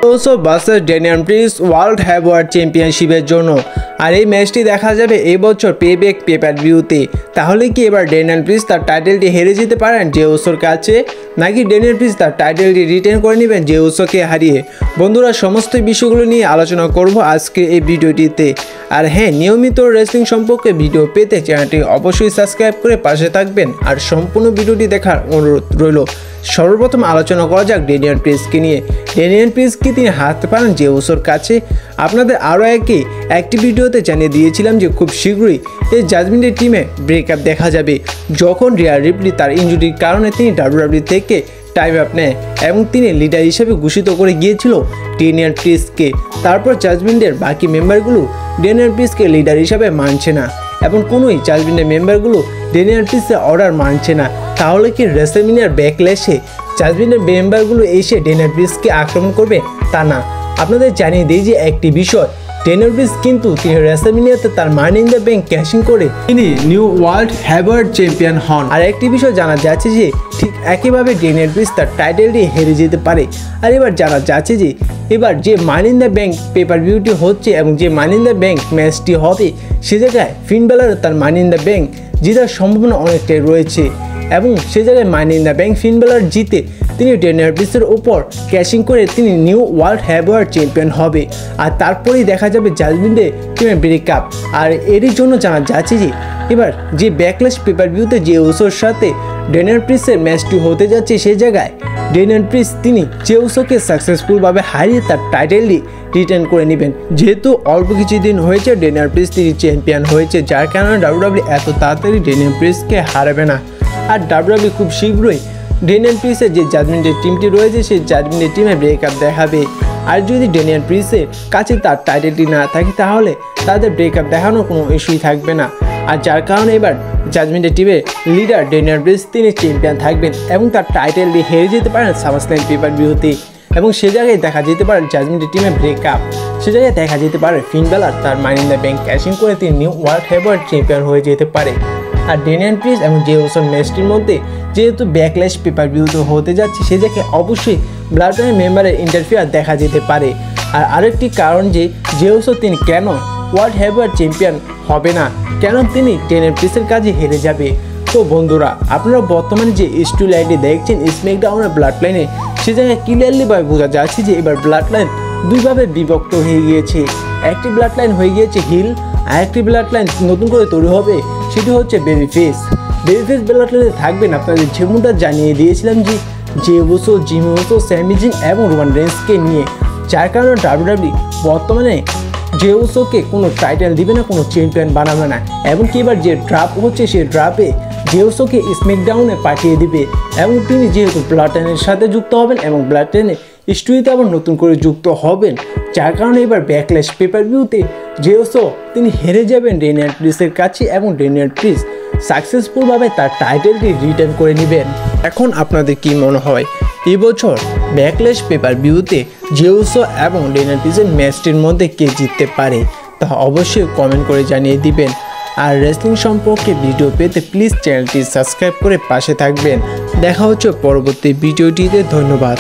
ওসো versus Daniel Prince world heavyweight চ্যাম্পিয়নশিপের জন্য। আর এই ম্যাচটি দেখা যাবে এই বছর পেব্যাক পেপার-ভিউতে। তাহলে কি এবার ড্যানিয়াল প্রিন্স তার টাইটেলটি হেরে যেতে পারেন জে উসোর কাছে, নাকি ড্যানিয়াল প্রিন্স তার টাইটেলটি রিটেন করে নেবেন জে উসোকে হারিয়ে? বন্ধুরা, সমস্ত বিষয়গুলো নিয়ে আলোচনা করব আজকে এই ভিডিওটিতে। আর হ্যাঁ, নিয়মিত রেসলিং সম্পর্কে ভিডিও পেতে চ্যানেলটি অবশ্যই সাবস্ক্রাইব করে পাশে থাকবেন। আর সম্পূর্ণ ভিডিওটি দেখার অনুরোধ রইল। সর্বপ্রথম আলোচনা করা যাক ড্যানিয়াল প্রিন্সকে নিয়ে। ড্যানিয়াল প্রিন্স কি তিনি হারতে পারেন জে উসোর কাছে? আপনাদের আরও একটি ভিডিওতে জানিয়ে দিয়েছিলাম যে খুব শীঘ্রই এই জাজমেন্টের টিমে ব্রেকআপ দেখা যাবে, যখন রিয়া রিপ্লি তার ইনজুরির কারণে তিনি ডাব্লিউডাব্লিউ থেকে টাইম আপ নেয় এবং তিনি লিডার হিসেবে ঘোষিত করে গিয়েছিল ড্যানিয়াল প্রিন্সকে। তারপর জাজমেন্টের বাকি মেম্বারগুলো ড্যানিয়াল প্রিন্সকে লিডার হিসাবে মানছে না এবং কোনোই জাজমেন্টের মেম্বারগুলো ড্যানিয়াল প্রিন্সের অর্ডার মানছে না। তাহলে কি রেসলম্যানিয়ার ব্যাকল্যাশে জাজমেন্টের মেম্বারগুলো এসে ড্যানিয়াল প্রিন্সকে আক্রমণ করবে? তা না, আপনাদের জানিয়ে দিই যে একটি বিষয়, ড্যানিয়াল প্রিন্স কিন্তু তিনি রেসলম্যানিয়াতে তার মানি ইন দ্য ব্যাংক ক্যাশিং করে তিনি নিউ ওয়ার্ল্ড হেভিওয়েট চ্যাম্পিয়ন হন। আর একটি বিষয় জানা যাচ্ছে যে ঠিক একইভাবে ড্যানিয়াল প্রিন্স তার টাইটেলটি হেরে যেতে পারে। আর এবার জানা যাচ্ছে যে এবার যে মানি ইন দ্য ব্যাংক পেপার-ভিউটি হচ্ছে এবং যে মানি ইন দ্য ব্যাংক ম্যাচটি হবে, সে জায়গায় ফিন ব্যালার তার মানি ইন দ্য ব্যাংক জেতার সম্ভাবনা অনেকটাই রয়েছে এবং সে জায়গায় মানি in the bank fin blur জিতে তিনি ড্যানিয়াল প্রিন্সের উপর ক্যাশিং করে তিনি নিউ ওয়ার্ল্ড হেভিওয়েট চ্যাম্পিয়ন হবে। আর তারপরেই দেখা যাবে জাজমেন্টে টিমের ব্রেকআপ। আর এরই জন্য জানা যাচ্ছে যে এবার যে ব্যাকল্যাশ পেপার-ভিউতে জে উসোর সাথে ড্যানিয়াল প্রিন্সের ম্যাচটি হতে যাচ্ছে, সেই জায়গায় ড্যানিয়াল প্রিন্স তিনি জে উসোকে সাকসেসফুলভাবে হারিয়ে তার টাইটেলটি রিটার্ন করে নেবেন। যেহেতু অল্প কিছুদিন হয়েছে ড্যানিয়াল প্রিন্স তিনি চ্যাম্পিয়ন হয়েছে, যার কারণে ডাব্লিউডাব্লিউ এত তাড়াতাড়ি ড্যানিয়াল প্রিন্সকে হারাবে না। আর ডাব্লিউডাব্লিউ খুব শীঘ্রই ড্যানিয়াল প্রিন্সের যে জাজমেন্টের টিমটি রয়েছে সেই জাজমেন্টের টিমে ব্রেকআপ দেখাবে। আর যদি ড্যানিয়াল প্রিন্সের কাছে তার টাইটেলটি না থাকে, তাহলে তাদের ব্রেকআপ দেখানোর কোনো ইস্যুই থাকবে না। আর যার কারণে এবার জাজমেন্টের টিমে লিডার ড্যানিয়াল প্রিন্স তিনি চ্যাম্পিয়ন থাকবেন এবং তার টাইটেলটি হেরে যেতে পারেন সামারস্ল্যাম পেপার-ভিউতে। এবং সে জায়গায় দেখা যেতে পারে জাজমেন্টের টিমে ব্রেকআপ, সে জায়গায় দেখা যেতে পারে ফিন ব্যালার তার মানি ইন দ্য ব্যাংক ক্যাশিং করে তিনি নিউ ওয়ার্ল্ড হেভিওয়েট চ্যাম্পিয়ন হয়ে যেতে পারে। আর ড্যানিয়াল প্রিন্স এবং জে উসোর ম্যাচটির মধ্যে যেহেতু ব্যাকল্যাশ পেপার-ভিউতে হতে যাচ্ছে, সে জায়গায় অবশ্যই ব্লাড লাইন মেম্বারের ইন্টারফিয়ার দেখা যেতে পারে। আর আরেকটি কারণ যে জে উসো তিনি কেন ওয়ার্ল্ড হেভিওয়েট চ্যাম্পিয়ন হবে না, কেন তিনি ড্যানিয়াল প্রিন্সের কাছে হেরে যাবে? তো বন্ধুরা, আপনারা বর্তমানে যে স্টোরি লাইনটি দেখছেন স্ম্যাকডাউনের ব্লাড লাইনে, সে জায়গায় ক্লিয়ারলিভাবে বোঝা যাচ্ছে যে এবার ব্লাড লাইন দুইভাবে বিভক্ত হয়ে গিয়েছে। একটি ব্লাড লাইন হয়ে গিয়েছে হিল, আর একটি ব্লাড লাইন নতুন করে তৈরি হবে, সেটি হচ্ছে baby face. Baby face blood লাইনে থাকবেন আপনাদের যেমনটা জানিয়ে দিয়েছিলাম যে জে উসো, জিমি উসো, স্যামি জিং এবং রোমান রেন্সকে নিয়ে। যার কারণে ডাব্লিউডাব্লিউ বর্তমানে জে উসোকে কোনো টাইটেল দিবে না, কোনো চ্যাম্পিয়ন বানাবে না। এমনকি এবার যে ড্রাফট হচ্ছে সেই ড্রাফে জে উসোকে স্ম্যাকডাউনে পাঠিয়ে দিবে এবং তিনি যেহেতু ব্লাড লাইনের সাথে যুক্ত হবেন এবং ব্লাড লাইনে স্টোরিতে আবার নতুন করে যুক্ত হবেন, যার কারণে এবার ব্যাকল্যাশ পেপার-ভিউতে জে উসো তিনি হেরে যাবেন ড্যানিয়াল প্রিন্সের কাছে এবং ড্যানিয়াল প্রিন্স সাকসেসফুলভাবে তার টাইটেলটি রিটার্ন করে নেবেন। এখন আপনাদের কি মনে হয় এবছর ব্যাকল্যাশ পেপার-ভিউতে জে উসো এবং ড্যানিয়াল প্রিন্সের ম্যাচটির মধ্যে কে জিততে পারে? তা অবশ্যই কমেন্ট করে জানিয়ে দিবেন। আর রেসলিং সম্পর্কে ভিডিও পেতে প্লিজ চ্যানেলটি সাবস্ক্রাইব করে পাশে থাকবেন। দেখা হচ্ছে পরবর্তী ভিডিওটিতে। ধন্যবাদ।